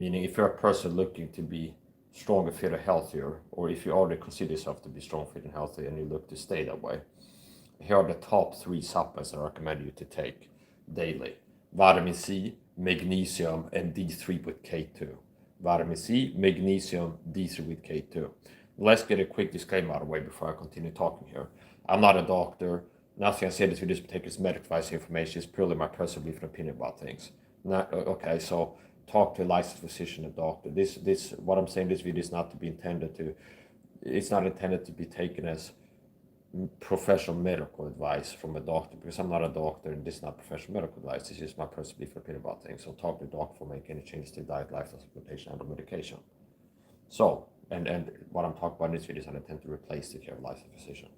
Meaning if you're a person looking to be stronger, fitter, healthier, or if you already consider yourself to be strong, fit, and healthy and you look to stay that way, here are the top 3 supplements I recommend you to take daily. Vitamin C, magnesium, and D3 with K2. Vitamin C, magnesium, D3 with K2. Let's get a quick disclaimer out of the way before I continue talking here. I'm not a doctor. Nothing I say in this video is particular as medical advice information. It's purely my personal belief and opinion about things. Okay, so talk to a licensed physician, a doctor. This what I'm saying in this video is not to be intended to, it's not intended to be taken as professional medical advice from a doctor, because I'm not a doctor and this is not professional medical advice. This is my personal belief and opinion about things. So talk to a doctor for making any changes to diet, lifestyle, supplementation, and medication. So, and what I'm talking about in this video is I intend to replace the care of a licensed physician.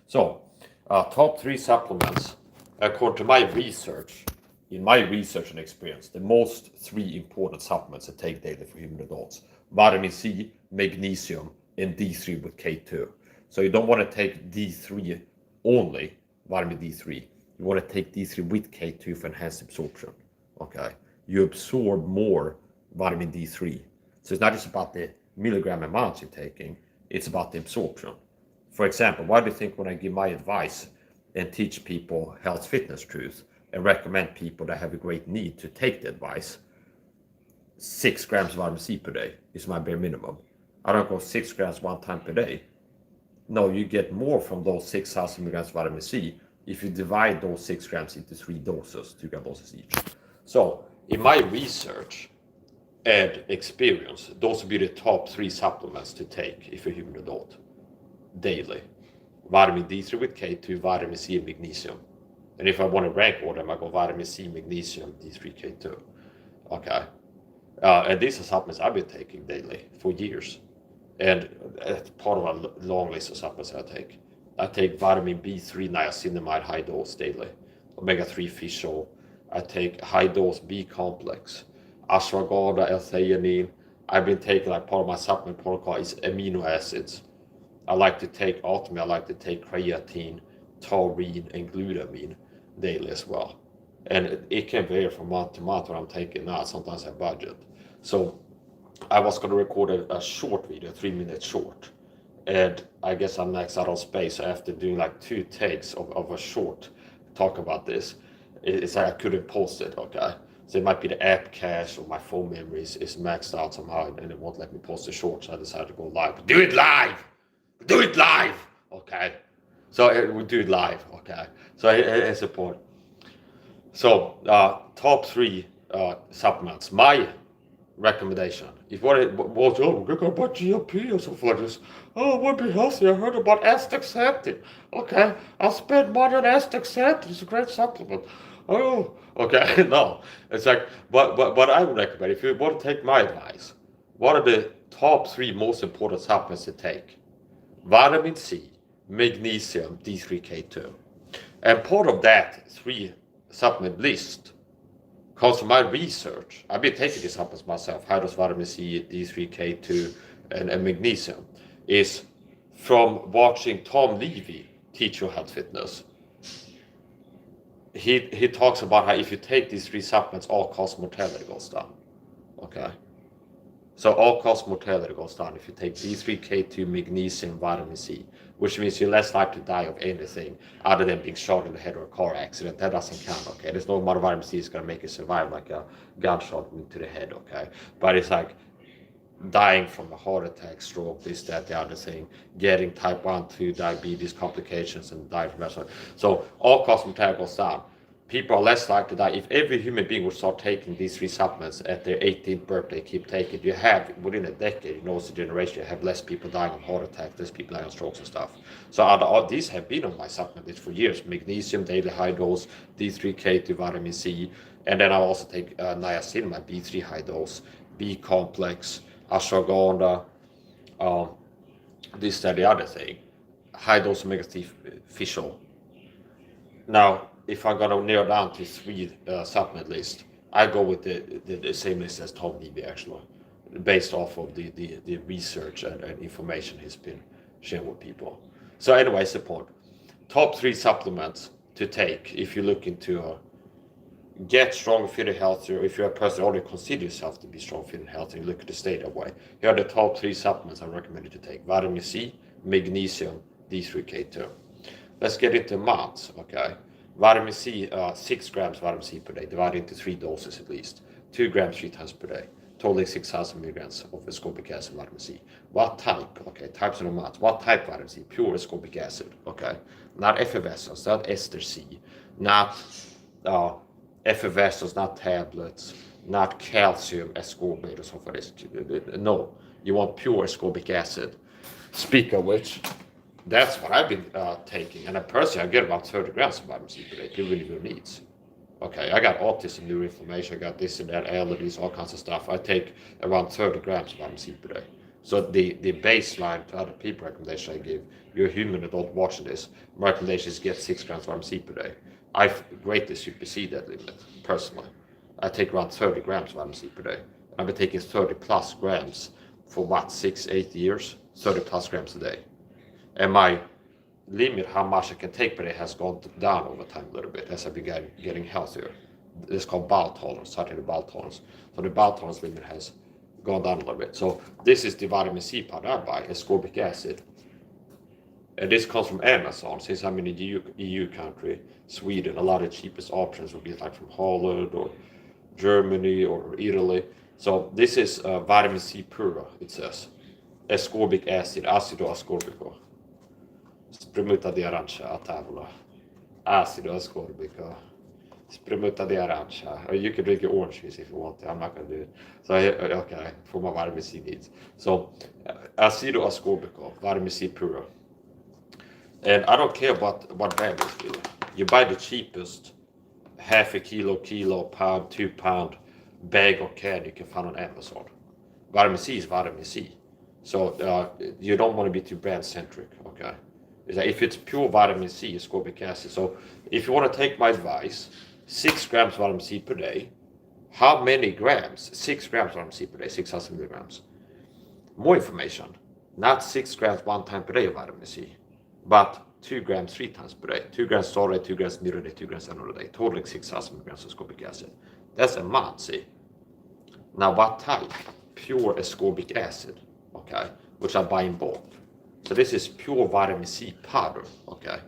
So, top 3 supplements, according to my research, in my research and experience, the most 3 important supplements to take daily for human adults: vitamin C, magnesium, and D3 with K2. So you don't want to take D3 only, vitamin D3. You want to take D3 with K2 for enhanced absorption. Okay, you absorb more vitamin D3. So it's not just about the milligram amounts you're taking, it's about the absorption. For example, why do you think when I give my advice and teach people health fitness truth and recommend people that have a great need to take the advice, 6 grams of vitamin C per day is my bare minimum. I don't go 6 grams one time per day. No, you get more from those 6,000 milligrams of vitamin C if you divide those 6 grams into 3 doses, 2 gram doses each. So in my research and experience, those would be the top 3 supplements to take if you're a human adult daily. Vitamin D3 with K2, vitamin C, and magnesium. And if I want to rank order them, I go vitamin C, magnesium, D3, K2. Okay. And these are supplements I've been taking daily for years. And as part of a long list of supplements I take. I take vitamin B3 niacinamide high dose daily, omega-3 fish oil. I take high dose B complex, ashwagandha, L-theanine. I've been taking, like, part of my supplement protocol is amino acids. I like to take creatine, taurine, and glutamine daily as well. And it can vary from month to month what I'm taking now. Sometimes I budget. So I was going to record a short video, 3 minutes short. And I guess I'm maxed out on space. So after doing like 2 takes of a short talk about this, it's like I couldn't post it, okay? So it might be the app cache or my phone memory is maxed out somehow and it won't let me post the short. So I decided to go live. Do it live! Do it live! Okay? So we do it live, okay? So it's important. So top 3 supplements. My recommendation. If what was, oh, we're going about GLP or something like this. Oh, it would be healthy. I heard about astaxanthin. Okay, I'll spend money on astaxanthin. It's a great supplement. Oh, okay. No, it's like, what I would recommend, if you want to take my advice, what are the top 3 most important supplements to take? Vitamin C, magnesium, D3K2. And part of that 3 supplement list comes from my research. I've been taking these supplements myself, high dose vitamin C, D3K2, and magnesium, is from watching Tom Levy teach you health fitness. He talks about how if you take these 3 supplements, all-cause mortality goes down. Okay? So all-cause mortality goes down if you take D3K2, magnesium, vitamin C, which means you're less likely to die of anything other than being shot in the head or a car accident. That doesn't count, okay? There's no amount of vitamin C is going to make you survive like a gunshot to the head, okay? But it's like dying from a heart attack, stroke, this, that, the other thing, getting type 1, 2 diabetes complications and dying from that. So all-cause mortality goes down. People are less likely to die. If every human being would start taking these 3 supplements at their 18th birthday, keep taking it, you have, within a decade, you know, it's a generation, you have less people dying of heart attacks, less people dying of strokes and stuff. So these have been on my supplement list for years. Magnesium, daily high dose, D3K2, vitamin C, and then I also take niacinamide, B3 high dose, B complex, ashwagandha, this, that, the other thing. High dose omega-3 fish oil. Now, if I'm going to narrow down to 3 supplement list, I go with the same list as Tom Levy, actually, based off of the research and information he's been sharing with people. So anyways, the point. Top 3 supplements to take if you're looking to get stronger, fitter, healthier. If you're a person who already consider yourself to be strong, fit, and healthy, you look to stay that way. Here are the top 3 supplements I recommend you to take: vitamin C, magnesium, D3K2. Let's get into amounts, okay? Vitamin C, 6 grams vitamin C per day, divided into 3 doses at least. 2 grams 3 times per day, totaling 6,000 milligrams of ascorbic acid vitamin C. What type? Okay, types and amounts. What type vitamin C? Pure ascorbic acid, okay? Not effervescence, not ester C, not effervescence, not tablets, not calcium ascorbate or something like this. No, you want pure ascorbic acid. Speak of which, that's what I've been taking, and personally, I get about 30 grams of vitamin C per day, people really needs. Okay, I got autism, neuroinflammation, I got this and that, allergies, all kinds of stuff. I take around 30 grams of vitamin C per day. So the baseline to other people recommendation I give, you're a human adult watching this, my recommendation is get 6 grams of vitamin C per day. I greatly supersede that limit, personally. I take around 30 grams of vitamin C per day. I've been taking 30 plus grams for what, 6-8 years? 30 plus grams a day. And my limit, how much I can take per day, has gone down over time a little bit as I've been getting healthier. It's called bowel tolerance, starting the bowel tolerance. So the bowel tolerance limit has gone down a little bit. So this is the vitamin C powder I buy, ascorbic acid. And this comes from Amazon. Since I'm in a EU country, Sweden, a lot of the cheapest options would be like from Holland or Germany or Italy. So this is vitamin C pura, it says. Ascorbic acid, acido ascorbico. Spremuta di arancia a tavola. Acido ascorbico. Spremuta di arancia. Or you can drink your orange juice if you want to. I'm not going to do it. So, okay, for my vitamin C needs. So, acido ascorbico, vitamin C pura. And I don't care about what brand it's really. You buy the cheapest half a kilo, pound, 2 pound bag of can you can find on Amazon. Vitamin C is vitamin C. So you don't want to be too brand centric, okay? If it's pure vitamin C, ascorbic acid. So if you want to take my advice, 6 grams vitamin C per day. How many grams? 6 grams vitamin C per day, 6,000 milligrams. More information. Not 6 grams 1 time per day of vitamin C, but 2 grams 3 times per day. 2 grams start day, 2 grams middle day, 2 grams end of the day. Totaling 6,000 milligrams of ascorbic acid. That's a month, see? Now what type? Pure ascorbic acid, okay? Which I buy in bulk. So this is pure vitamin C powder, okay?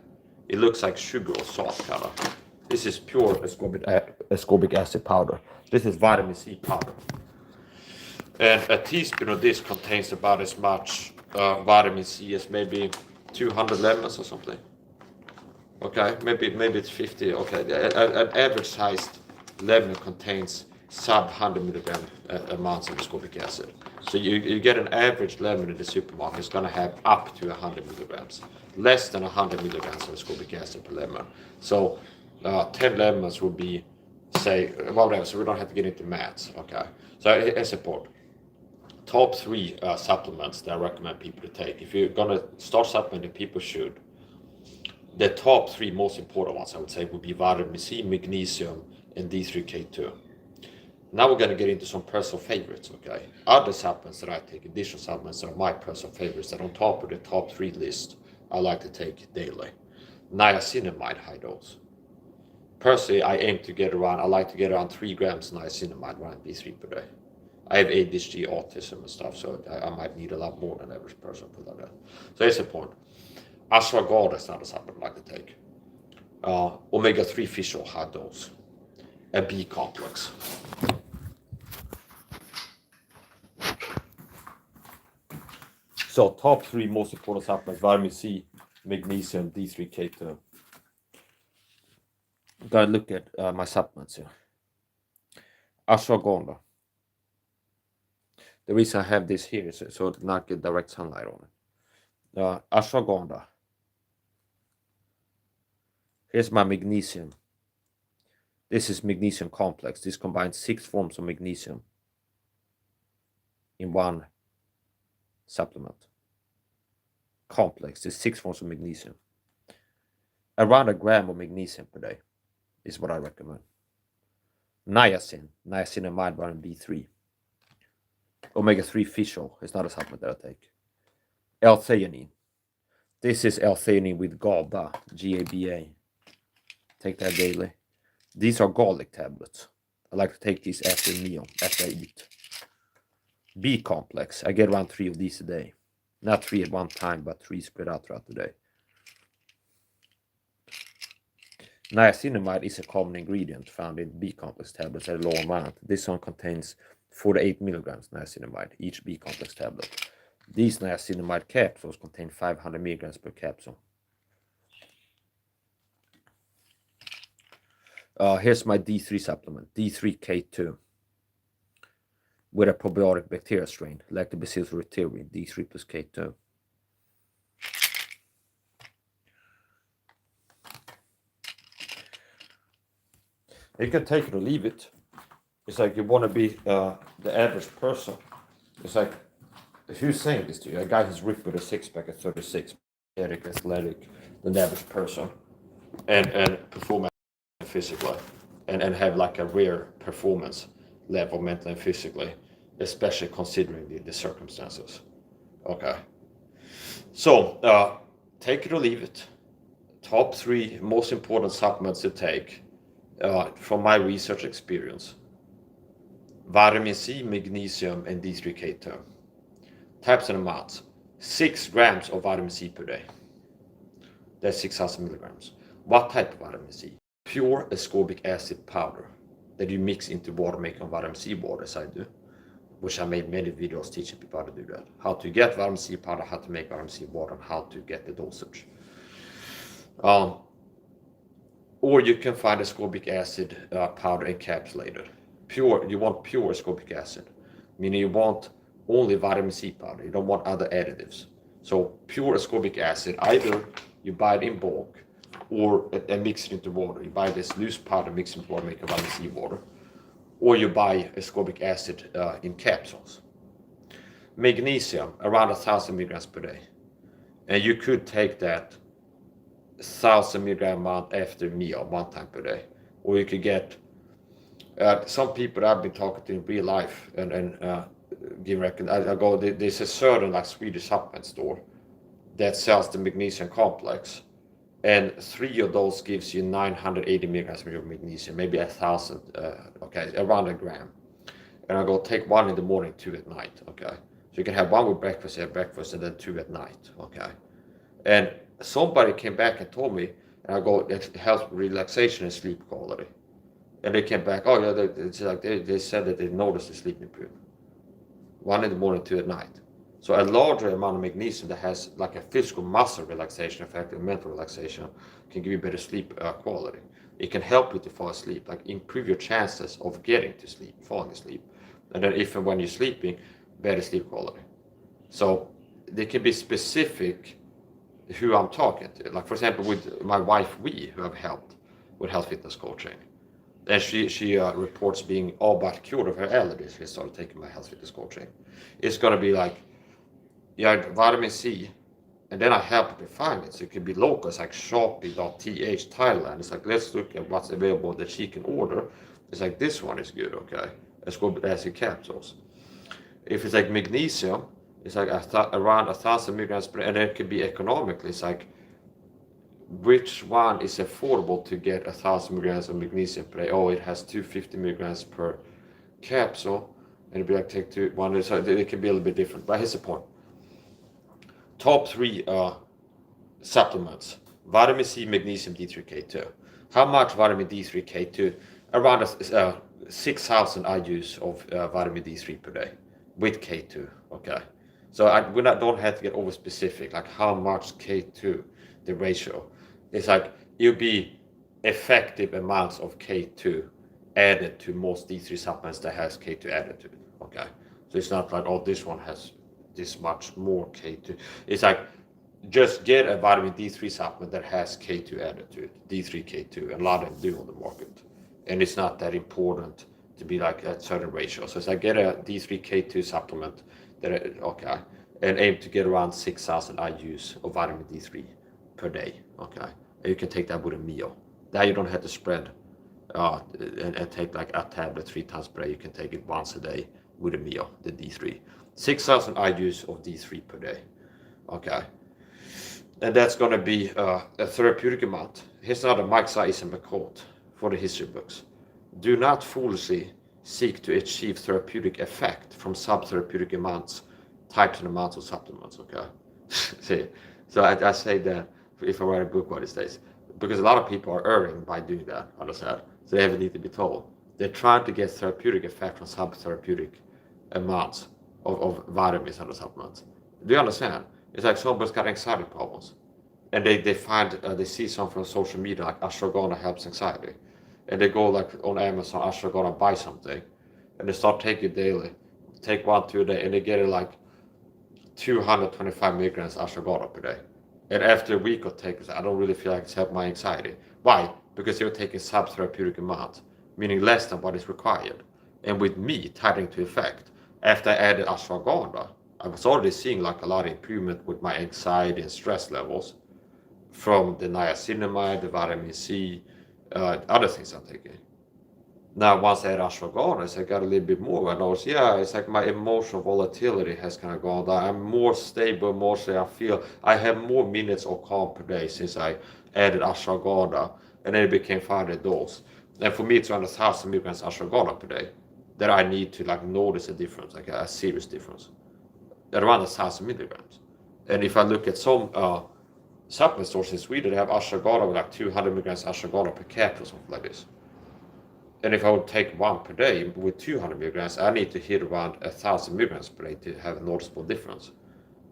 It looks like sugar or salt color. This is pure ascorbic acid powder. This is vitamin C powder. And a teaspoon of this contains about as much vitamin C as maybe 200 lemons or something. Okay, maybe it's 50. Okay, an average sized lemon contains sub 100 milligram amounts of ascorbic acid. So you get an average lemon in the supermarket, it's going to have up to 100 milligrams. Less than 100 milligrams of ascorbic acid per lemon. So 10 lemons would be, say, well, whatever, so we don't have to get into maths, okay? So it's important. Top 3 supplements that I recommend people to take. If you're going to start supplementing, people should. The top 3 most important ones, I would say, would be vitamin C, magnesium, and D3K2. Now we're going to get into some personal favorites, okay? Other supplements that I take, additional supplements, are my personal favorites that on top of the top 3 list, I like to take daily. Niacinamide high dose. Personally, I like to get around 3 grams niacinamide, around B3 per day. I have ADHD, autism and stuff, so I might need a lot more than average person for that. So it's important. Ashwagandha is not a supplement I like to take. Omega-3 fish oil high dose. A B complex. So top 3 most important supplements: vitamin C, magnesium, D3K2. Gotta look at my supplements here. Ashwagandha. The reason I have this here is so to not get direct sunlight on it. Ashwagandha. Here's my magnesium. This is magnesium complex. This combines 6 forms of magnesium in one supplement. Complex. There's 6 forms of magnesium. Around a gram of magnesium per day is what I recommend. Niacinamide, vitamin B3. Omega-3 fish oil is not a supplement that I take. L-theanine. This is L-theanine with GABA, G-A-B-A. Take that daily. These are garlic tablets. I like to take these after a meal, after I eat. B complex. I get around 3 of these a day. Not 3 at one time, but 3 spread out throughout the day. Niacinamide is a common ingredient found in B complex tablets at a low amount. This one contains 48 milligrams niacinamide, each B complex tablet. These niacinamide capsules contain 500 milligrams per capsule. Here's my D3 supplement, D3K2, with a probiotic bacteria strain, Lactobacillus reuteri, D3 plus K2. You can take it or leave it. It's like you want to be the average person. It's like, who's saying this to you? A guy who's ripped with a six-pack at 36, athletic, than the average person, and perform physically, and have like a rare performance level mentally and physically, especially considering the circumstances. Okay. So take it or leave it. Top 3 most important supplements to take from my research experience: vitamin C, magnesium, and D3K2. Types and amounts: 6 grams of vitamin C per day. That's 6,000 milligrams. What type of vitamin C? Pure ascorbic acid powder that you mix into water, making vitamin C water, as I do, which I made many videos teaching people how to do that. How to get vitamin C powder, how to make vitamin C water, and how to get the dosage. Or you can find ascorbic acid powder encapsulated. You want pure ascorbic acid, meaning you want only vitamin C powder. You don't want other additives. So pure ascorbic acid, either you buy it in bulk or and mix it into water. You buy this loose powder, mix it into water, make a vitamin C water. Or you buy ascorbic acid in capsules. Magnesium, around 1,000 milligrams per day. And you could take that 1,000 milligram amount after meal, 1 time per day. Or you could get, some people I've been talking to in real life and give there's a certain like Swedish supplement store that sells the magnesium complex, and 3 of those gives you 980 milligrams of magnesium, maybe 1,000, okay, around a gram. And I go take 1 in the morning, 2 at night, okay. So you can have 1 with breakfast, and then 2 at night, okay. And somebody came back and told me, and I go, it helps relaxation and sleep quality. And they came back, oh yeah, they said that they noticed the sleep improvement. 1 in the morning, 2 at night. So a larger amount of magnesium that has like a physical muscle relaxation effect and mental relaxation can give you better sleep quality. It can help you to fall asleep, like improve your chances of getting to sleep, falling asleep. And then if and when you're sleeping, better sleep quality. So they can be specific who I'm talking to. Like for example, with my wife, who have helped with health fitness coaching. And she reports being all but cured of her allergies. She started taking my health fitness coaching. It's going to be like, yeah, vitamin C, and then I help her to find it. So it could be local. It's like Shopee.th Thailand. It's like, let's look at what's available that she can order. It's like, this one is good, okay. Ascorbic acid capsules. If it's like magnesium, it's like around 1,000 milligrams per day, and it could be economically. It's like, which one is affordable to get 1,000 milligrams of magnesium per day? Oh, it has 250 milligrams per capsule, and it'd be like take 1. So it can be a little bit different. But here's the point: top 3 supplements: vitamin C, magnesium, D3K2. How much vitamin D3K2? Around 6,000 IUs of vitamin D3 per day with K2. Okay, so we don't have to get over specific, like how much K2, the ratio. It's like it'll be effective amounts of K2 added to most D3 supplements that has K2 added to it. Okay, so it's not like, oh, this one has this much more K2. It's like, just get a vitamin D3 supplement that has K2 added to it, D3K2, and a lot of them do on the market. And it's not that important to be like a certain ratio. So it's like, get a D3K2 supplement that, okay, and aim to get around 6,000 IUs of vitamin D3 per day, okay? And you can take that with a meal. Now you don't have to spread and take like a tablet 3 times per day. You can take it once a day with a meal, the D3. 6,000 IUs of D3 per day, okay? And that's going to be a therapeutic amount. Here's another Mike Sice and McCourt. for the history books. Do not foolishly seek to achieve therapeutic effect from subtherapeutic amounts tied to the amount of supplements, okay? See, so I say that if I write a book one of these days, because a lot of people are erring by doing that, understand? So they have a need to be told. They're trying to get therapeutic effect from subtherapeutic amounts of vitamins and the supplements. Do you understand? It's like somebody's got anxiety problems, and they find they see something on social media like ashwagandha helps anxiety, and they go like on Amazon ashwagandha buy something, and they start taking it daily, take 1-2 a day, and they get it like 225 milligrams ashwagandha per day. And after a week of taking it, I don't really feel like it's helped my anxiety. Why? Because you're taking subtherapeutic amount, meaning less than what is required. And with me tithing to effect, after I added ashwagandha, I was already seeing like a lot of improvement with my anxiety and stress levels from the niacinamide, the vitamin C, other things I'm taking. Now, once I had ashwagandha, I got a little bit more. And I was, it's like my emotional volatility has kind of gone down. I'm more stable emotionally. I feel I have more minutes of calm per day since I added ashwagandha, and then it became 500 dose. And for me, it's around 1,000 milligrams ashwagandha per day that I need to like notice a difference, like a serious difference. At around 1,000 milligrams. And if I look at some supplement stores in Sweden, they have ashwagandha with like 200 milligrams ashwagandha per capsule or something like this. And if I would take one per day with 200 milligrams, I need to hit around 1,000 milligrams per day to have a noticeable difference.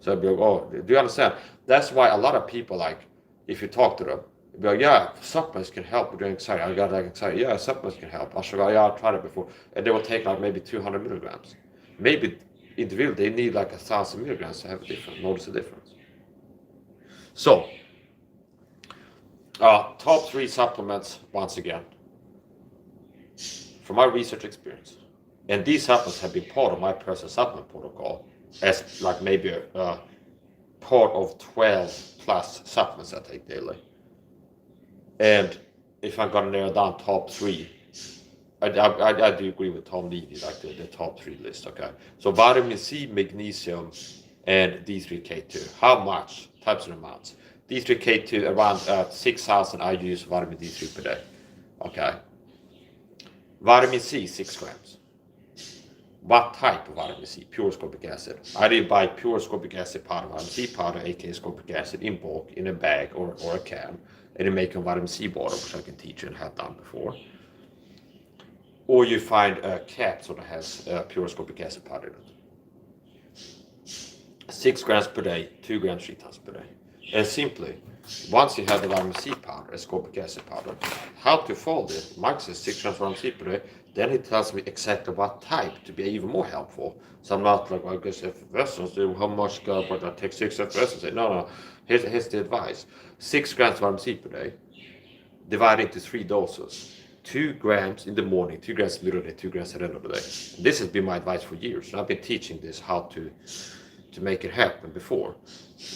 So I'd be like, oh, do you understand? That's why a lot of people, like, if you talk to them, be like, yeah, supplements can help with your anxiety. I got like anxiety. Yeah, supplements can help. Ashwagandha, yeah, I tried it before. And they will take like maybe 200 milligrams. Maybe individually they need like 1,000 milligrams to have a difference, notice a difference. So, top 3 supplements, once again, from my research experience. And these supplements have been part of my personal supplement protocol as like maybe a part of 12 plus supplements I take daily. And if I'm gonna narrow down top 3, I do agree with Tom Levy, like the top 3 list, okay? So vitamin C, magnesium, and D3K2. How much? Types and amounts. D3K2, around 6,000 IUs of vitamin D3 per day, okay? Vitamin C, 6 grams. What type of vitamin C? Pure ascorbic acid. I did buy pure ascorbic acid powder, vitamin C powder, aka ascorbic acid, in bulk, in a bag or a can, and then make a vitamin C water, which I can teach you and have done before. Or you find a capsule that has pure ascorbic acid powder in it. 6 grams per day, 2 grams 3 times per day. And simply, once you have the vitamin C powder, ascorbic acid powder, how to fold it, Mike says 6 grams vitamin C per day, then it tells me exactly what type to be even more helpful. So I'm not like, well, I guess effervescence, how much but I take 6 effervescence. No, here's the advice. 6 grams vitamin C per day, divided into 3 doses. 2 grams in the morning, 2 grams in the middle of the day, 2 grams at the end of the day. This has been my advice for years. And I've been teaching this how to make it happen before.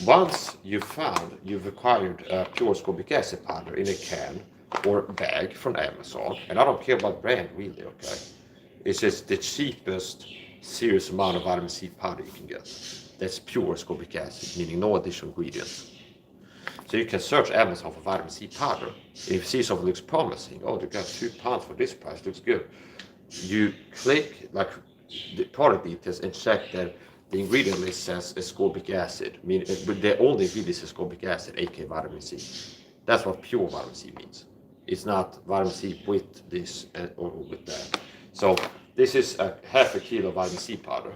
Once you've acquired pure ascorbic acid powder in a can or bag from Amazon, and I don't care what brand really, okay? It's just the cheapest serious amount of vitamin C powder you can get. That's pure ascorbic acid, meaning no additional ingredients. So you can search Amazon for vitamin C powder. If you see something looks promising, oh, they got 2 pounds for this price, looks good. You click like the product details and check that the ingredient list says ascorbic acid. I mean, the only ingredient is ascorbic acid, aka vitamin C. That's what pure vitamin C means. It's not vitamin C with this or with that. So this is a half a kilo vitamin C powder.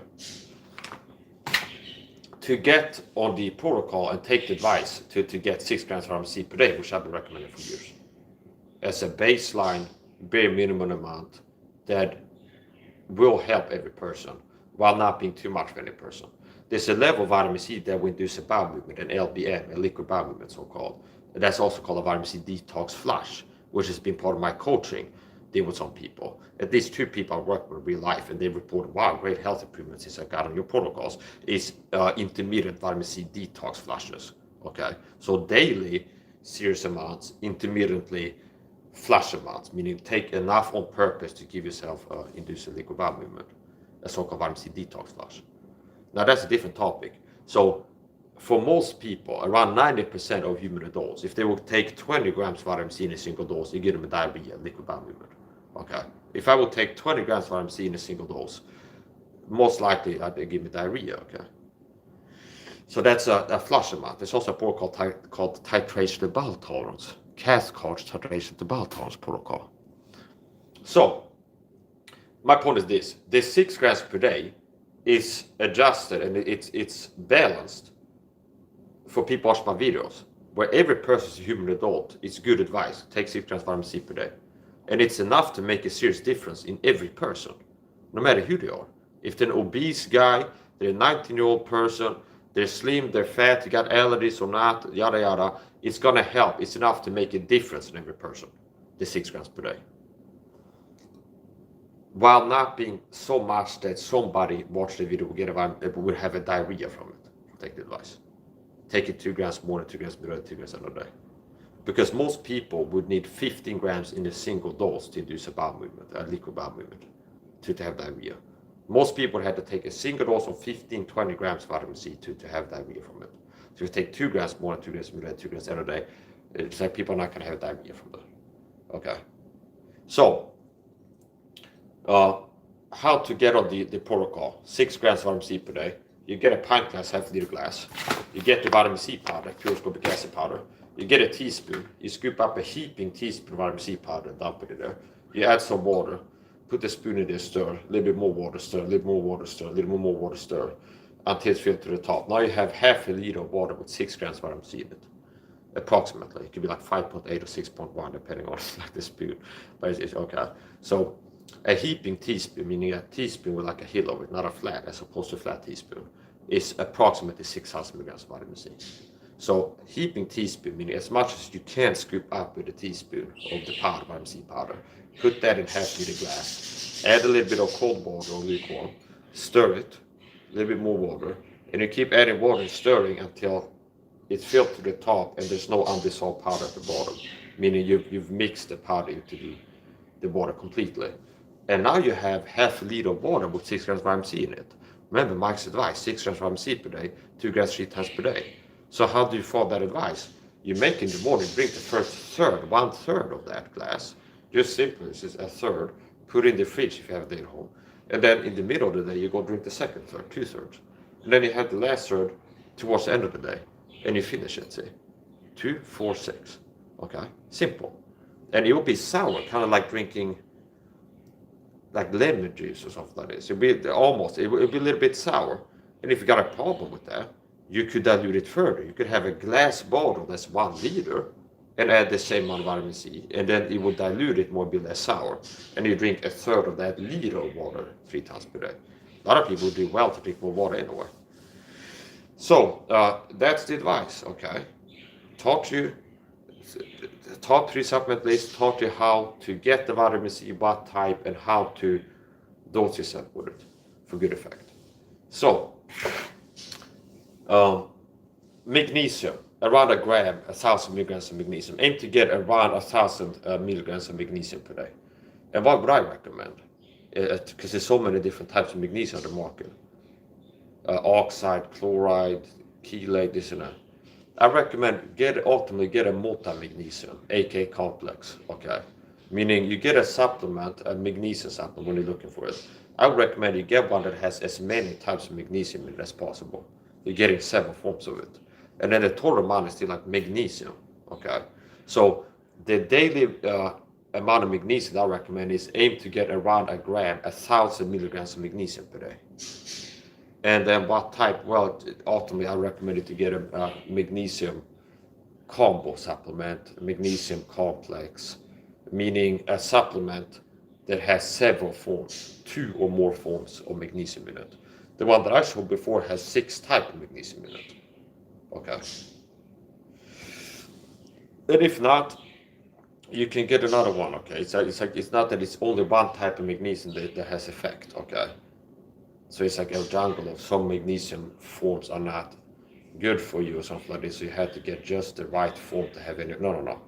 To get on the protocol and take the advice to get 6 grams of vitamin C per day, which I've been recommending for years, as a baseline, bare minimum amount that will help every person while not being too much for any person. There's a level of vitamin C that will induce a bowel movement, an LBM, a liquid bowel movement so-called. And that's also called a vitamin C detox flush, which has been part of my coaching deal with some people. At least 2 people I work with in real life, and they reported, wow, great health improvements since I got on your protocols, is intermittent vitamin C detox flushes, okay? So daily, serious amounts, intermittently, flush amounts, meaning take enough on purpose to give yourself induce a liquid bowel movement, a so-called vitamin C detox flush. Now that's a different topic. So for most people, around 90% of human adults, if they will take 20 grams of vitamin C in a single dose, you give them a diarrhea, liquid bowel movement. Okay. If I will take 20 grams of vitamin C in a single dose, most likely I'd give me diarrhea. Okay. So that's a flush amount. There's also a protocol called titration to bowel tolerance, Cathcart titration to bowel tolerance protocol. So my point is this: this 6 grams per day is adjusted and it's balanced for people watching my videos, where every person is a human adult. It's good advice. Take 6 grams of vitamin C per day. And it's enough to make a serious difference in every person, no matter who they are. If they're an obese guy, they're a 19-year-old person, they're slim, they're fat, they got allergies or not, yada yada, it's gonna help. It's enough to make a difference in every person, the 6 grams per day. While not being so much that somebody watch the video will have a diarrhea from it. Take the advice. Take it 2 grams more than 2 grams per day, 2 grams another day. Because most people would need 15 grams in a single dose to induce a bowel movement, a liquid bowel movement, to have diarrhea. Most people had to take a single dose of 15, 20 grams of vitamin C to have diarrhea from it. So if you take 2 grams more than 2 grams per day, 2 grams every day, it's like people are not going to have diarrhea from that. Okay. So, how to get on the protocol? 6 grams of vitamin C per day. You get a pint glass, half liter glass. You get the vitamin C powder, pure ascorbic acid powder. You get a teaspoon. You scoop up a heaping teaspoon of vitamin C powder and dump it in there. You add some water. Put the spoon in there, stir. A little bit more water, stir. A little more water, stir. A little more water, stir. Until it's filled to the top. Now you have half a liter of water with 6 grams of vitamin C in it. Approximately. It could be like 5.8 or 6.1 depending on like the spoon. But it's okay. So a heaping teaspoon, meaning a teaspoon with like a hill of it, not a flat, as opposed to a flat teaspoon, is approximately 6,000 milligrams of vitamin C. So heaping teaspoon, meaning as much as you can scoop up with a teaspoon of the powder, vitamin C powder, put that in half liter glass, add a little bit of cold water or lukewarm, stir it, a little bit more water, and you keep adding water and stirring until it's filled to the top and there's no undissolved powder at the bottom, meaning you've mixed the powder into the water completely. And now you have half a liter of water with 6 grams of vitamin C in it. Remember Mike's advice, 6 grams of vitamin C per day, 2 grams 3 times per day. So how do you follow that advice? You make in the morning, drink the first third, 1/3 of that glass. Just simply, this is a third. Put it in the fridge if you have it at home. And then in the middle of the day, you go drink the second third, 2/3. And then you have the last third towards the end of the day. And you finish it, say. 2, 4, 6. Okay? Simple. And it will be sour, kind of like drinking like lemon juice or something like this. It will be a little bit sour. And if you got a problem with that, you could dilute it further. You could have a glass bottle that's 1 liter and add the same amount of vitamin C. And then it will dilute it more, be less sour. And you drink a third of that liter of water 3 times per day. A lot of people do well to drink more water anyway. So that's the advice, okay? Taught 3 supplement list, taught you how to get the vitamin C, what type, and how to dose yourself with it for good effect. So, magnesium, around a gram, 1,000 milligrams of magnesium. Aim to get around 1,000 milligrams of magnesium per day. And what would I recommend? Because there's so many different types of magnesium on the market. Oxide, chloride, chelate, this and that. I recommend ultimately get a multi-magnesium, aka complex, okay? Meaning you get a supplement, a magnesium supplement when you're looking for it. I would recommend you get one that has as many types of magnesium in it as possible. You're getting several forms of it. And then the total amount is still like magnesium, okay? So the daily amount of magnesium that I recommend is aim to get around a gram, 1,000 milligrams of magnesium per day. And then what type? Well, ultimately, I recommend you to get a magnesium combo supplement, magnesium complex, meaning a supplement that has several forms, 2 or more forms of magnesium in it. The one that I showed before has 6 types of magnesium in it. Okay. And if not, you can get another one. Okay. It's not that it's only one type of magnesium that has effect. Okay. So it's like a jungle of some magnesium forms are not good for you or something like this. So you have to get just the right form to have in it. No.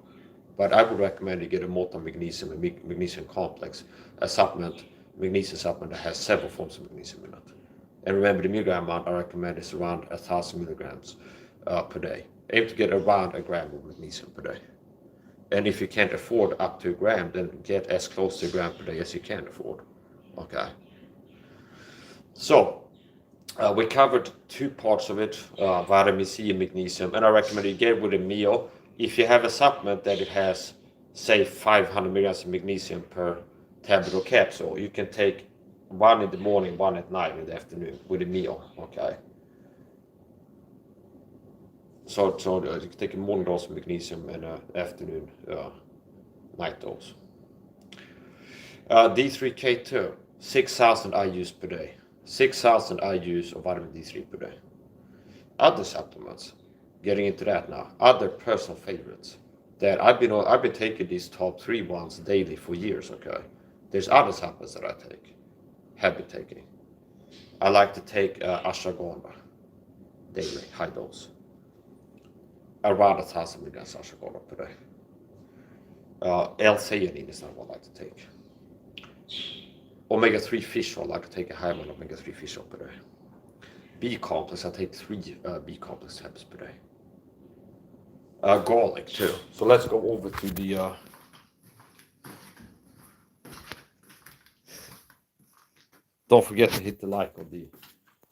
But I would recommend you get a multi-magnesium, a magnesium complex, a supplement, magnesium supplement that has several forms of magnesium in it. And remember the milligram amount I recommend is around 1,000 milligrams. per day. Aim to get around a gram of magnesium per day. And if you can't afford up to a gram, then get as close to a gram per day as you can afford. Okay. So we covered two parts of it, vitamin C and magnesium, and I recommend you get with a meal. If you have a supplement that it has, say, 500 milligrams of magnesium per tablet or capsule, you can take one in the morning, one at night, in the afternoon with a meal. Okay. So you can take a morning dose of magnesium and an afternoon night dose. D3K2, 6,000 IUs per day. 6,000 IUs of vitamin D3 per day. Other supplements, getting into that now, other personal favorites that I've been taking these top 3 ones daily for years. Okay, there's other supplements that I have been taking. I like to take ashwagandha daily, high dose, around 1,000 milligrams ashwagandha per day. L-theanine is not what I like to take. Omega-3 fish oil, I like to take a high amount of omega-3 fish oil per day. B-complex, I take 3 B-complex tabs per day. Garlic too. So let's go over to the don't forget to hit the like on the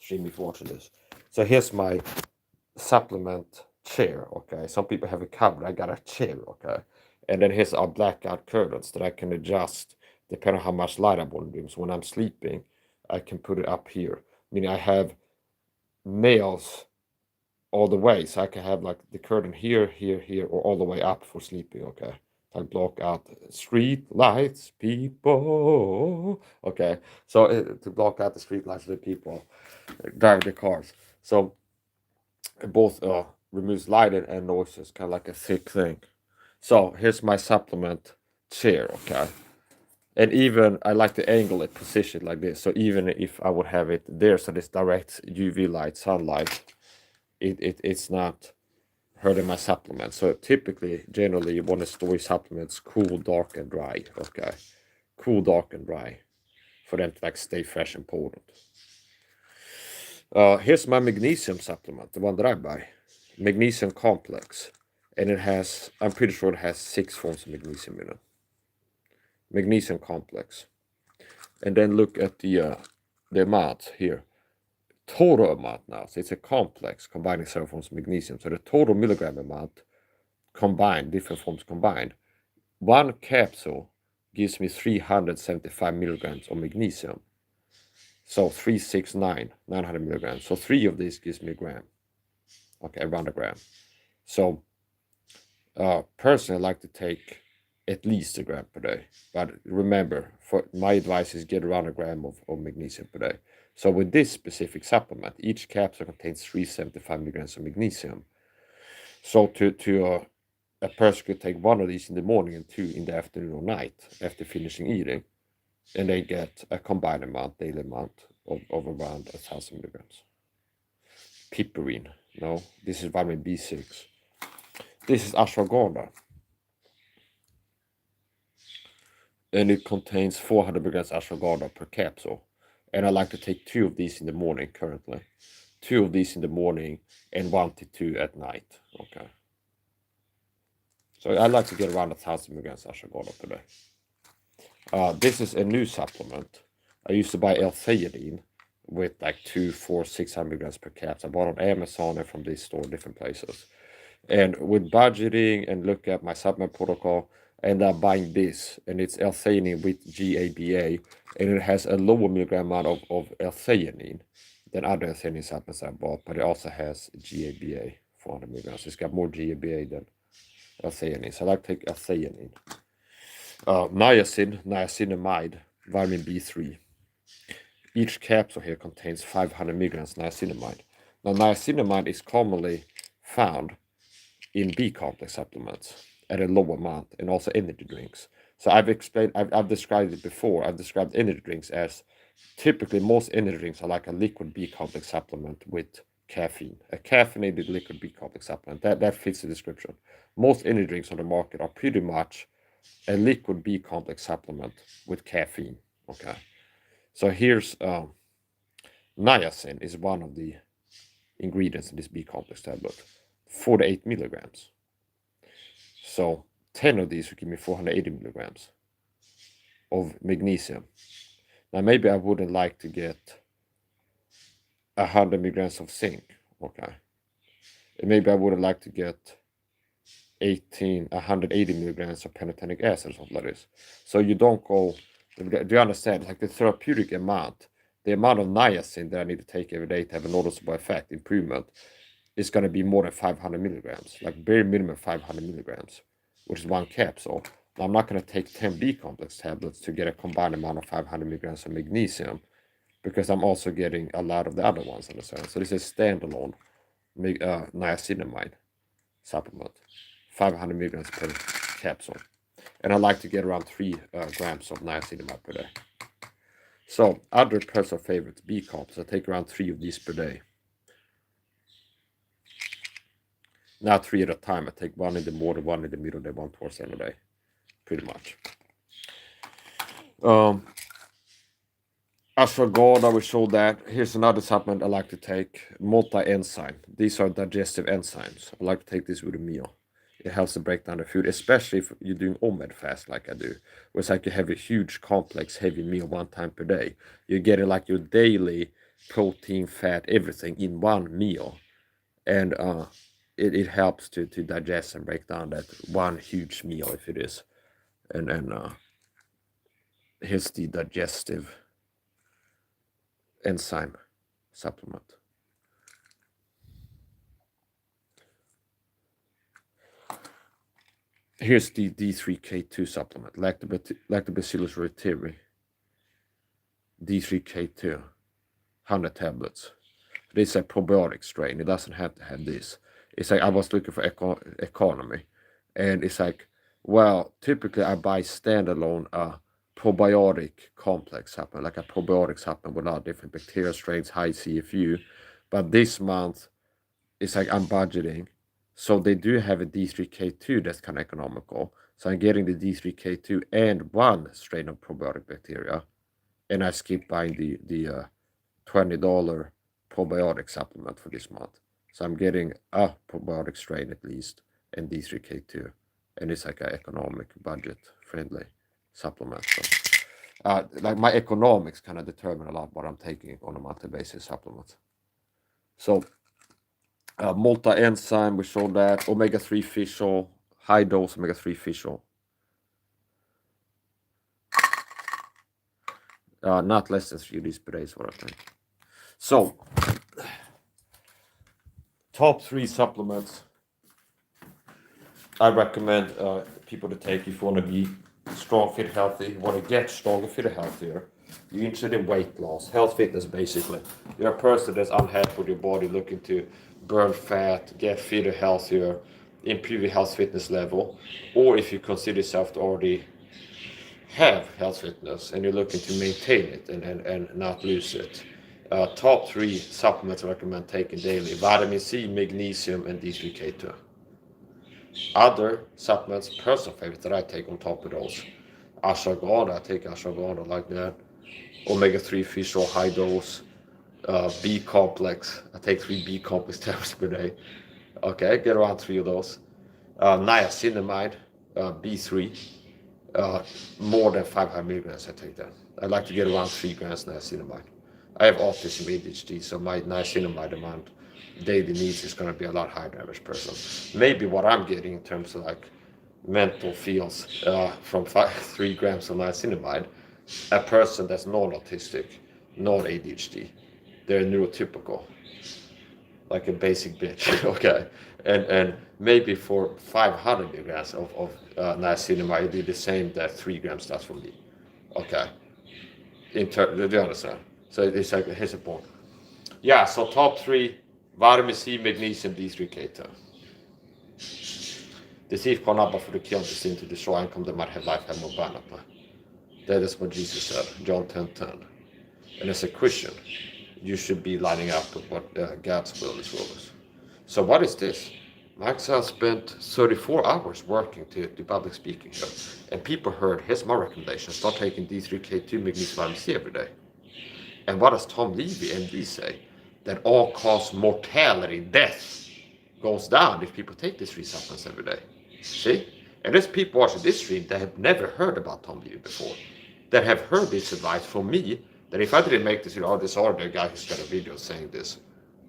stream if you're watching this. So here's my supplement chair. Okay, some people have it covered. I got a chair. Okay, and then here's our blackout curtains that I can adjust depending on how much light I want to do. So when I'm sleeping, I can put it up here. Meaning I have nails all the way, so I can have like the curtain here, here, here, or all the way up for sleeping. Okay, I block out street lights, people. Okay, so to block out the street lights of the people driving the cars. So both removes light and noises, kind of like a thick thing. So here's my supplement chair. Okay, and even I like to angle it, position like this. So even if I would have it there, so this direct UV light, sunlight, it's not hurting my supplements. So typically, generally, you want to store your supplements cool, dark, and dry. Okay, cool, dark, and dry, for them to like stay fresh and potent. Here's my magnesium supplement, the one that I buy, magnesium complex, and it has, I'm pretty sure it has 6 forms of magnesium in it. Magnesium complex, and then look at the amount here. Total amount now. So it's a complex combining several forms of magnesium. So the total milligram amount combined, different forms combined, one capsule gives me 375 milligrams of magnesium. So 369, 900 milligrams. So 3 of these gives me a gram. Okay, around a gram. So personally, I like to take at least a gram per day. But remember, for my advice is get around a gram of magnesium per day. So with this specific supplement, each capsule contains 375 milligrams of magnesium. So a person could take 1 of these in the morning and 2 in the afternoon or night after finishing eating, and they get a combined amount, daily amount of around 1,000 milligrams. Piperine, no, this is vitamin B6. This is ashwagandha, and it contains 400 milligrams ashwagandha per capsule. And I like to take 2 of these in the morning currently. 2 of these in the morning and 1 to 2 at night. Okay. So I like to get around 1,000 milligrams ashwagandha per day. This is a new supplement. I used to buy L-theanine with like 2, 4, 600 milligrams per caps. I bought on Amazon and from this store, different places. And with budgeting and look at my supplement protocol, I ended up buying this, and it's L-theanine with GABA, and it has a lower milligram amount of L-theanine than other L-theanine supplements I bought, but it also has GABA, 400 milligrams. It's got more GABA than L-theanine, so I like to take L-theanine. Niacinamide, vitamin B3. Each capsule here contains 500 milligrams niacinamide. Now, niacinamide is commonly found in B-complex supplements at a low amount, and also energy drinks. So I've described it before. I've described energy drinks as typically most energy drinks are like a liquid B-complex supplement with caffeine, a caffeinated liquid B-complex supplement. That fits the description. Most energy drinks on the market are pretty much a liquid B-complex supplement with caffeine. Okay, so here's niacin is one of the ingredients in this B-complex tablet. 48 milligrams. So 10 of these would give me 480 milligrams of magnesium. Now maybe I wouldn't like to get 100 milligrams of zinc, okay? And maybe I wouldn't like to get 180 milligrams of pantothenic acid or something like this. So you don't go, do you understand? Like the therapeutic amount, the amount of niacin that I need to take every day to have a noticeable effect, improvement, is going to be more than 500 milligrams, like bare minimum 500 milligrams, which is one capsule. Now, I'm not going to take 10 B complex tablets to get a combined amount of 500 milligrams of magnesium, because I'm also getting a lot of the other ones on the side. So this is standalone niacinamide supplement, 500 milligrams per capsule. And I like to get around 3 grams of niacinamide per day. So other personal favorites, B comps, I take around 3 of these per day. Not 3 at a time. I take 1 in the morning, 1 in the middle, and 1 towards the end of the day, pretty much. Ashwagandha, we showed that. Here's another supplement I like to take, multi-enzyme. These are digestive enzymes. I like to take this with a meal. It helps to break down the food, especially if you're doing OMED fast like I do, where it's like you have a huge, complex, heavy meal 1 time per day. You're getting like your daily protein, fat, everything in one meal. And it helps to digest and break down that one huge meal, if it is. And here's the digestive enzyme supplement. Here's the D3K2 supplement, Lactobacillus reuteri, D3K2, 100 tablets. This is a probiotic strain. It doesn't have to have this. It's like I was looking for economy, and it's like, well, typically I buy standalone probiotic complex supplement, like a probiotic supplement with a lot of different bacteria strains, high CFU. But this month, it's like I'm budgeting. So they do have a D3K2 that's kind of economical. So I'm getting the D3K2 and 1 strain of probiotic bacteria. And I skip buying the $20 probiotic supplement for this month. So I'm getting a probiotic strain at least and D3K2. And it's like an economic, budget-friendly supplement. So, like my economics kind of determine a lot what I'm taking on a monthly basis supplements. So multi-enzyme, we showed that. Omega-3 fish oil, high dose omega-3 fish oil. Not less than 3 of these per day is what I think. So, top 3 supplements I recommend people to take if you want to be strong, fit, healthy. You want to get stronger, fitter, healthier. You're interested in weight loss, health, fitness, basically. You're a person that's unhappy with your body, looking to burn fat, get fitter, healthier, improve your health, fitness level. Or if you consider yourself to already have health, fitness, and you're looking to maintain it and not lose it. Top 3 supplements I recommend taking daily: vitamin C, magnesium, and D3K2. Other supplements, personal favorites that I take on top of those: ashwagandha, I take ashwagandha like that. Omega-3 fish oil, high dose. B complex, I take 3 B complex tablets per day. Okay, get around 3 of those. Niacinamide, B3, more than 500 milligrams I take that. I like to get around 3 grams niacinamide. I have autism, ADHD, so my niacinamide amount daily needs is going to be a lot higher than average person. Maybe what I'm getting in terms of like mental feels from 3 grams of niacinamide, a person that's non-autistic, non-ADHD, they're neurotypical, like a basic bitch, okay? And maybe for 500 milligrams of niacinamide, it did the same that 3 grams does for me, okay? Do you understand? So it's like, here's a point. Yeah, so top 3, vitamin C, magnesium, D3K2. The thief come not but for to kill, the sin to destroy, and come that might have life, have more banner. That is what Jesus said, John 10:10. And as a Christian, you should be lining up with what God's will is. So what is this? Max has spent 34 hours working to do public speaking here. And people heard, here's my recommendation: start taking D3K2, magnesium, vitamin C every day. And what does Tom Levy, MD, say? That all-cause mortality, death, goes down if people take these 3 supplements every day. See? And there's people watching this stream that have never heard about Tom Levy before, that have heard this advice from me, that if I didn't make this, this other guy who's got a video saying this.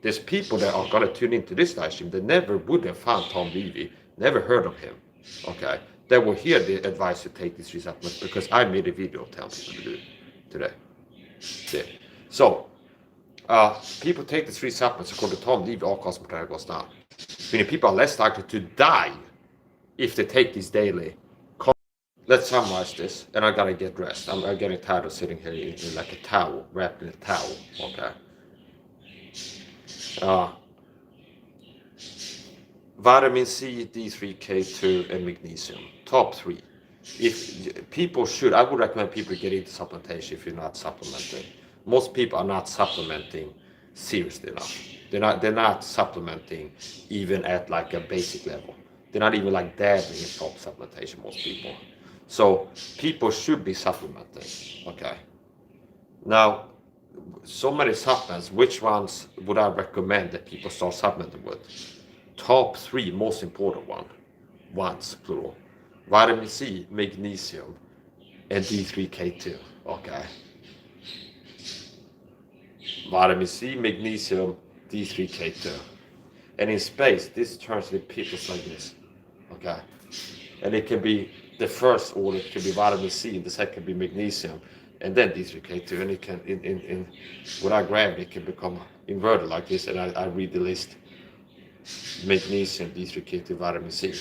There's people that are going to tune into this live stream that never would have found Tom Levy, never heard of him, okay? That will hear the advice to take these 3 supplements because I made a video telling people to do it today. See? So, people take the 3 supplements according to Tom Levy, all-cause mortality goes down. Meaning people are less likely to die if they take these daily. Let's summarize this, and I gotta get dressed. I'm getting tired of sitting here in like a towel, wrapped in a towel, okay? Vitamin C, D3, K2, and magnesium. Top 3. If people should, I would recommend people get into supplementation if you're not supplementing. Most people are not supplementing seriously enough. They're not supplementing even at like a basic level. They're not even like dabbling in top supplementation, most people. So people should be supplementing, okay? Now, so many supplements, which ones would I recommend that people start supplementing with? Top 3 most important ones, plural. Vitamin C, magnesium, and D3K2, okay? Vitamin C, magnesium, D3K2. And in space, this turns into pictures like this, okay? And it can be, the first order can be vitamin C, the second can be magnesium, and then D3K2, and it can, without gravity, it can become inverted like this, and I read the list, magnesium, D3K2, vitamin C.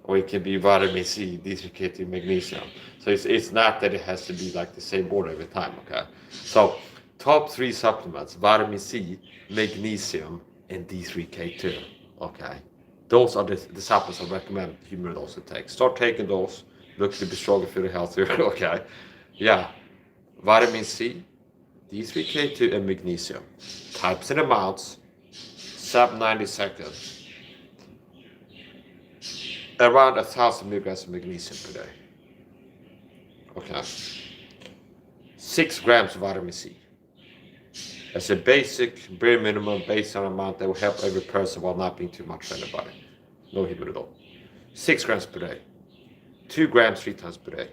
Or it can be vitamin C, D3K2, magnesium. So it's not that it has to be like the same order every time, okay? So top 3 supplements, vitamin C, magnesium, and D3K2, okay? Those are the supplements I recommend human adults to take. Start taking those, look to be stronger, feel healthier, okay? Yeah, vitamin C, D3K2, and magnesium. Types and amounts, sub 90 seconds. Around 1,000 milligrams of magnesium per day. Okay. 6 grams of vitamin C. As a basic, bare minimum, based on amount that will help every person while not being too much for anybody. No human at all. 6 grams per day. 2 grams 3 times per day.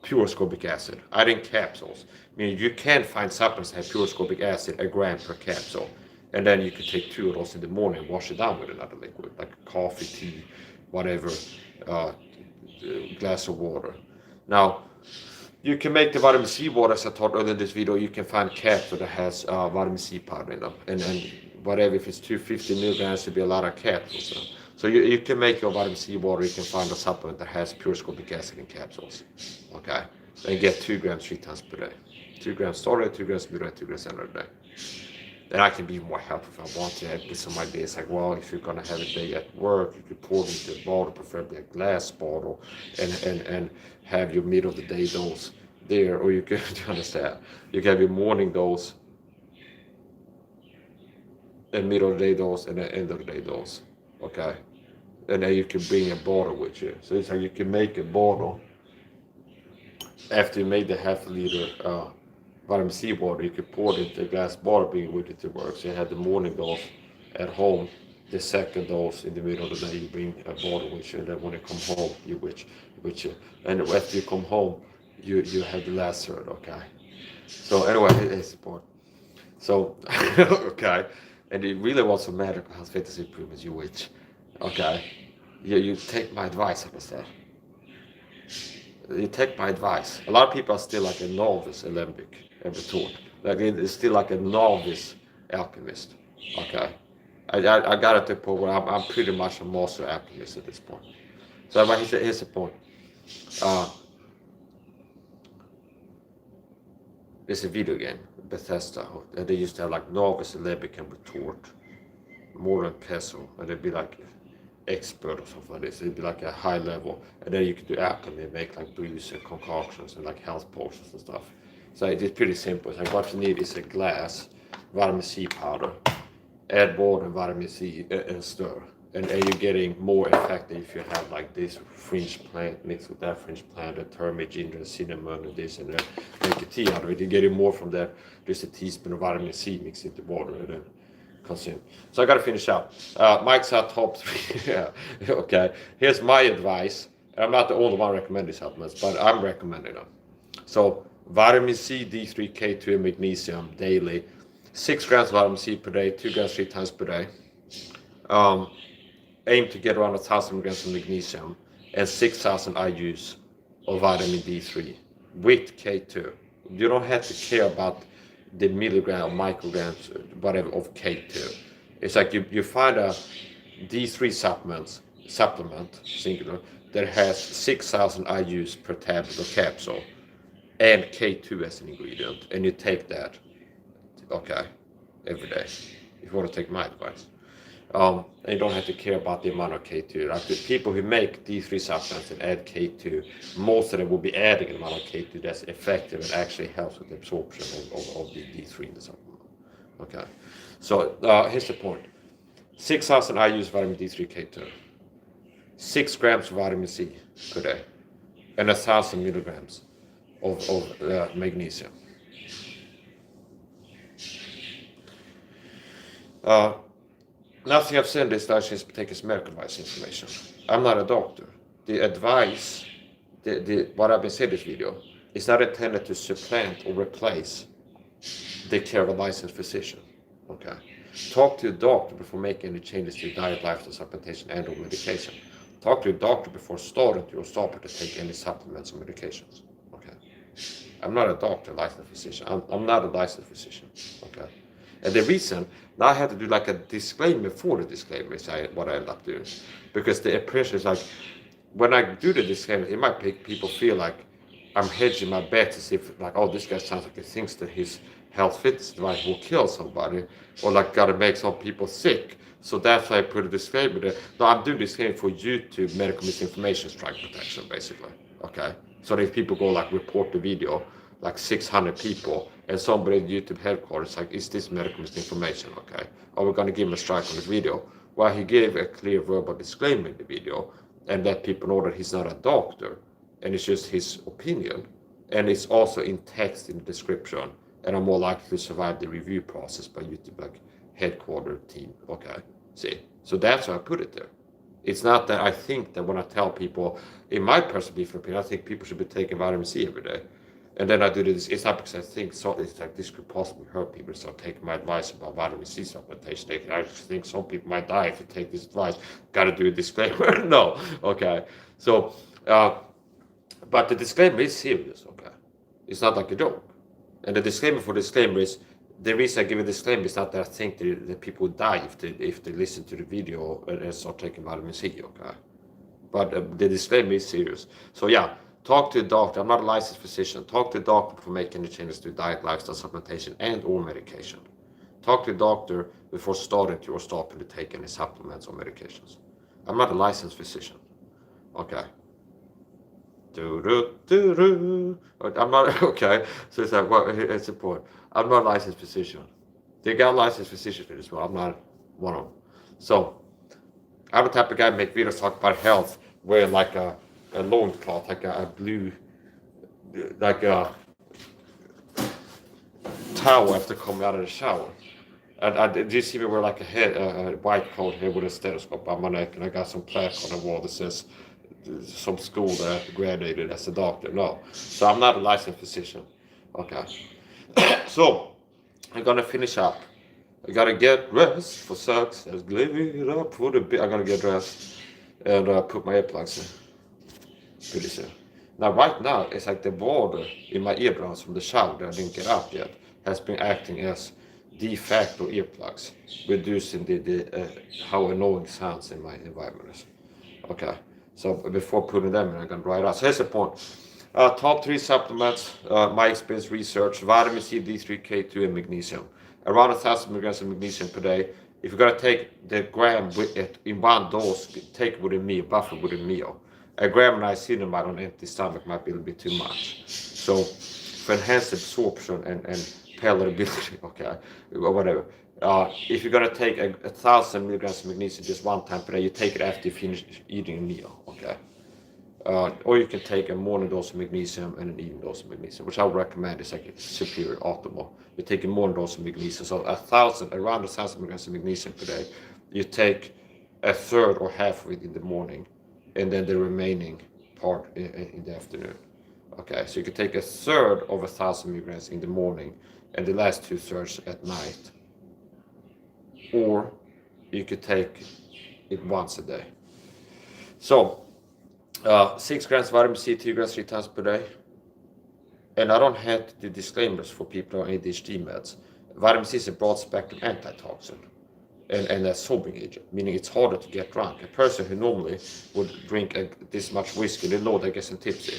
Pure ascorbic acid. Iodine capsules. Meaning you can find supplements that have pure ascorbic acid, 1 gram per capsule. And then you can take 2 of those in the morning and wash it down with another liquid, like coffee, tea, whatever, glass of water. Now, you can make the vitamin C water, as I taught earlier in this video. You can find capsule that has vitamin C powder in them. And whatever, if it's 250 milligrams, it'll be a lot of capsules. So you can make your vitamin C water. You can find a supplement that has pure ascorbic acid in capsules. Okay? And get 2 grams 3 times per day. 2 grams started, 2 grams midday, 2 grams end of the day. Then I can be more helpful if I want to. Get some ideas like, well, if you're gonna have a day at work, you could pour it into a bottle, preferably a glass bottle, and have your middle of the day dose there, or you can, do you understand? You can have your morning dose, and middle of the day dose, and the end of the day dose. Okay, and then you can bring a bottle with you. So it's like you can make a bottle after you made the half-liter vitamin C water. You could pour it into a glass bottle, bring it with you to work. So you have the morning dose at home, the second dose in the middle of the day. You bring a bottle with you, and then when you come home, you with you. And after you come home, you have the last third. Okay. So anyway, it's important. So okay, and it really also matters about health, fitness improvements. You which, okay, you take my advice. Like I said. You take my advice. A lot of people are still like a novice alembic ever taught. Like it's still like a novice alchemist. Okay, I got it to the point where I'm pretty much a master alchemist at this point. So here's the point. It's a video game, Bethesda, and they used to have like novice alembic and retort, more than peso, and they'd be like expert or something like this. It'd be like a high level, and then you could do alchemy and make like brews and concoctions and like health potions and stuff. So it's pretty simple. It's like what you need is a glass, vitamin C powder, add water and vitamin C and stir. And you're getting more effective if you have like this fringe plant mixed with that fringe plant, the turmeric, ginger, cinnamon, and this, and then make a tea out of it. You're getting more from that. Just a teaspoon of vitamin C mixed into water, and then consume. So I got to finish up. Mike's our top 3. Yeah. Okay. Here's my advice. I'm not the only one recommending supplements, but I'm recommending them. So vitamin C, D3, K2, and magnesium daily. 6 grams of vitamin C per day, 2 grams 3 times per day. Aim to get around 1,000 milligrams of magnesium and 6,000 IUs of vitamin D3 with K2. You don't have to care about the milligram or micrograms, whatever, of K2. It's like you find a D3 supplement, singular, that has 6,000 IUs per tablet or capsule and K2 as an ingredient, and you take that, okay, every day, if you want to take my advice. And you don't have to care about the amount of K2. Like the people who make D3 supplements and add K2, most of them will be adding an amount of K2 that's effective and actually helps with the absorption of the D3 in the supplement. Okay, so here's the point. 6,000 IUs vitamin D3 K2, 6 grams of vitamin C per day, and 1,000 milligrams of magnesium. Nothing I've said in this slide is take as medical advice information. I'm not a doctor. The advice, what I've been saying in this video, is not intended to supplant or replace the care of a licensed physician. Okay. Talk to your doctor before making any changes to your diet, lifestyle, supplementation, and/or medication. Talk to your doctor before starting to or stopping to take any supplements or medications. Okay. I'm not a doctor, licensed physician. I'm not a licensed physician. Okay. And the reason, now I have to do like a disclaimer for the disclaimer is what I end up doing. Because the impression is like, when I do the disclaimer, it might make people feel like I'm hedging my bets as if like, oh, this guy sounds like he thinks that his health fitness advice will kill somebody, or like gotta make some people sick. So that's why I put a disclaimer there. No, I'm doing this disclaimer for YouTube medical misinformation strike protection, basically. Okay. So if people go like report the video, like 600 people, and somebody at YouTube headquarters like, is this medical misinformation? Okay. Are we going to give him a strike on this video? Well, he gave a clear verbal disclaimer in the video and let people know that he's not a doctor and it's just his opinion. And it's also in text in the description, and I'm more likely to survive the review process by YouTube like headquarter team. Okay. See? So that's why I put it there. It's not that I think that when I tell people, in my personal opinion, I think people should be taking vitamin C every day. And then I do this, it's not because I think so, it's like this could possibly hurt people to start taking my advice about vitamin C supplementation. I just think some people might die if they take this advice. Got to do a disclaimer. No, okay. So, but the disclaimer is serious, okay. It's not like a joke. And the disclaimer for disclaimer is, the reason I give a disclaimer is not that I think that people would die if they listen to the video and start taking vitamin C, okay. But the disclaimer is serious. So yeah. Talk to a doctor. I'm not a licensed physician. Talk to a doctor before making any changes to diet, lifestyle, supplementation, and or medication. Talk to a doctor before starting to or stopping to take any supplements or medications. I'm not a licensed physician. Okay. I'm not, okay. So it's like, well, it's important. I'm not a licensed physician. They got licensed physicians as well. I'm not one of them. So I'm the type of guy who make videos talk about health wearing like a loincloth, like a blue, like a towel after coming out of the shower. And did you see me wear like a white coat here with a stethoscope on my neck, and I got some plaque on the wall that says some school that I graduated as a doctor? No. So I'm not a licensed physician. Okay. So I'm gonna finish up. I gotta get dressed for sex. I was living it up for the bit. I gotta get dressed and put my earplugs in. Pretty soon. Now, right now, it's like the water in my eardrums from the shower that I didn't get up yet has been acting as de facto earplugs, reducing the how annoying sounds in my environment is. Okay, so before putting them in, I'm gonna dry it out. So here's the point. Top 3 supplements, my experience research: vitamin C, D3, K2, and magnesium. Around 1,000 milligrams of magnesium per day. If you're gonna take the gram with it in one dose, take it with a meal, buffer with a meal. A gram of niacinamide on an empty stomach might be a little bit too much. So for enhanced absorption and palatability, okay, or whatever, if you're gonna take 1,000 milligrams of magnesium just one time per day, you take it after you finish eating a meal, okay. or you can take a morning dose of magnesium and an evening dose of magnesium, which I would recommend is like superior optimal. You take a morning dose of magnesium, so around 1,000 milligrams of magnesium per day. You take a third or half of it in the morning, and then the remaining part in the afternoon. Okay, so you can take a third of 1,000 milligrams in the morning, and the last 2/3 at night. Or you could take it once a day. So 6 grams vitamin C, 2 grams 3 times per day. And I don't have to do disclaimers for people on ADHD meds. Vitamin C is a broad spectrum antitoxin and a sobering agent, meaning it's harder to get drunk. A person who normally would drink this much whiskey, they know they're getting tipsy.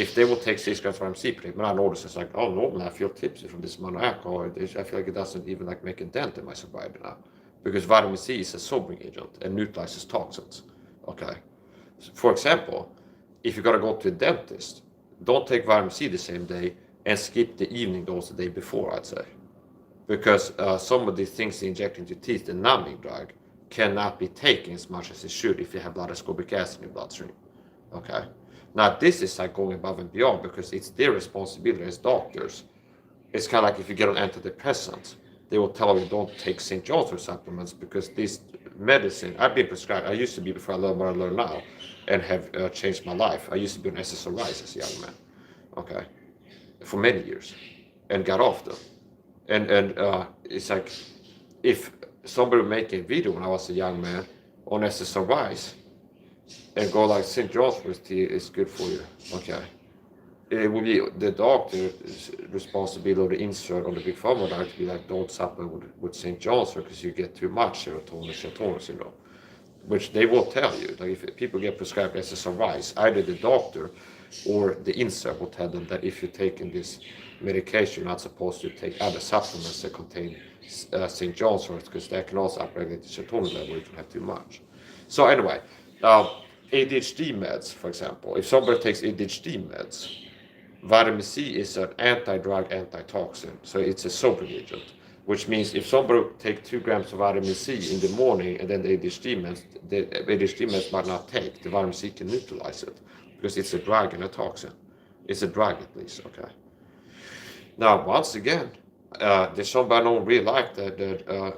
If they will take 6 grams vitamin C per day, when I notice it's like, oh, normally I feel tipsy from this amount of alcohol. I feel like it doesn't even like make a dent in my sobriety now. Because vitamin C is a sobering agent and neutralizes toxins. Okay. So for example, if you gotta go to a dentist, don't take vitamin C the same day and skip the evening dose the day before, I'd say. Because some of the things they inject into your teeth, the numbing drug, cannot be taken as much as it should if you have blood ascorbic acid in your bloodstream. Okay. Now this is like going above and beyond because it's their responsibility as doctors. It's kind of like if you get an antidepressant, they will tell you don't take St. John's supplements because this medicine, I've been prescribed, I used to be before I learned what I learn now and have changed my life. I used to be on SSRIs as a young man, okay, for many years and got off them. And it's like if somebody would make a video when I was a young man on SSRIs and go like St. John's tea is good for you, okay. It would be the doctor's responsibility to insert on the big pharma diet to be like, don't supplement with St. John's because you get too much serotonin syndrome, which they will tell you. Like if people get prescribed SSRIs, either the doctor or the insert will tell them that if you're taking this medication, you're not supposed to take other supplements that contain St. John's because that can also upregulate the serotonin level if you have too much. So anyway, ADHD meds, for example, if somebody takes ADHD meds, vitamin C is an anti-drug, antitoxin, so it's a sobering agent, which means if somebody takes 2 grams of vitamin C in the morning and then the ADHD meds might not take, the vitamin C can neutralize it because it's a drug and a toxin. It's a drug at least, okay. Now, once again, there's somebody I don't really like that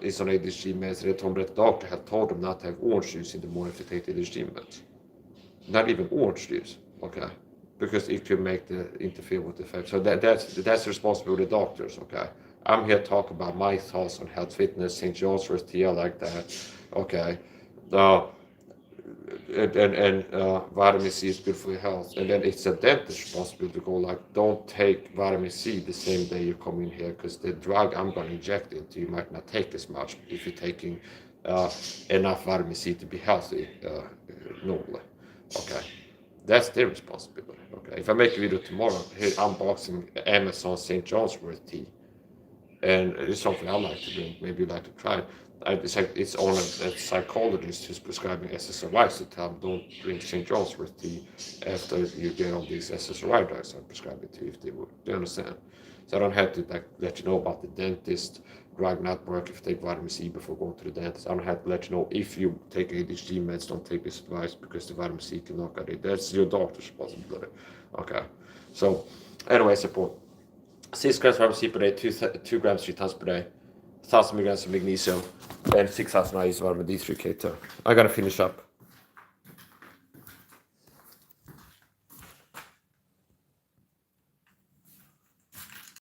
is on ADHD meds. They told me that the doctor had told them not to have orange juice in the morning if they take ADHD meds. Not even orange juice, okay, because it could make interfere with the effect. So that's the responsibility of the doctors, okay. I'm here to talk about my thoughts on health, fitness, St. John's Wort tea, like that, okay. And vitamin C is good for your health. And then it's a dentist's responsibility to go like, don't take vitamin C the same day you come in here because the drug I'm going to inject into you might not take as much if you're taking enough vitamin C to be healthy normally. Okay, that's their responsibility. Okay, if I make a video tomorrow, here unboxing Amazon St. John's Wort tea, and it's something I like to drink, maybe you'd like to try it. It's on a psychologist who's prescribing SSRIs to tell them don't drink St. John's Wort tea after you get all these SSRI drugs I'm prescribing to you if they would. Do you understand? So I don't have to let you know about the dentist drug not work if you take vitamin C before going to the dentist. I don't have to let you know if you take ADHD meds, don't take this advice because the vitamin C can knock out it. That's your doctor's responsibility. Okay. So anyway, support 6 grams vitamin C per day, 2 grams 3 times per day, 1,000 milligrams of magnesium, and 6,000 IUs of vitamin D3 K2. I gotta finish up.